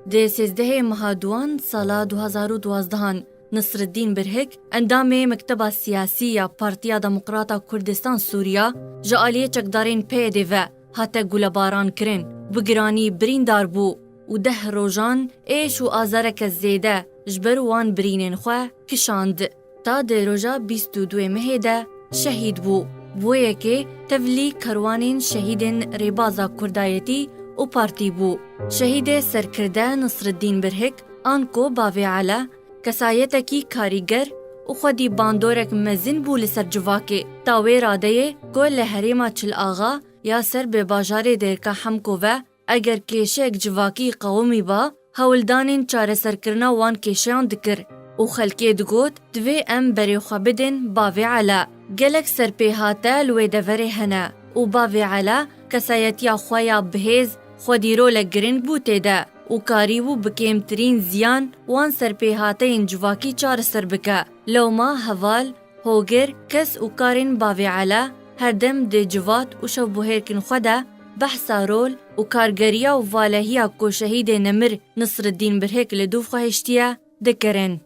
دی 13 مهادوان سالا 2012 نصرالدین برهک اندام مکتبه سیاسی یا پارتیا دموکراتا کردستان سوریا جعالیه چکدارین پیده و حتی گلباران کرن بگرانی بریندار بو و 10 روزان ایش و آزارک زیده جبر وان برینن خواه کشاند تا دی روزا 22 مهده شهید بو بویه که تولی کروانین شهیدین ریبازا کردایتی و پارتی بو شهید سرکرده نصرالدین برهک آنکو باوی علا کسایتکی کاریگر و خودی باندورک مزین بو لسر جواکه تاوی راده که لحریما چل آغا یا سر به باجار درکا حمکو و اگر کشک جواکی قومی با هولدانین چاره سرکرنا وان کشیان دکر و خلکی دگوت دوی ام بری خوابدن باوی علا گلک سرپیهاته لوی دوری هنه و باوی علا کسایتی خوایا بهیز خودی رو لگرنگ بوته ده و کاریو بکیمترین زیان وان سرپیهاته این جواکی چار سر بکه لو ما حوال هوگر کس و کارین باوی علا هر دم ده جوات و شو بوهرکن خوده بحثا رول و کارگریا و والهیا کو شهید نمر نصرالدین برهک لدوف خواهشتیه دکرن.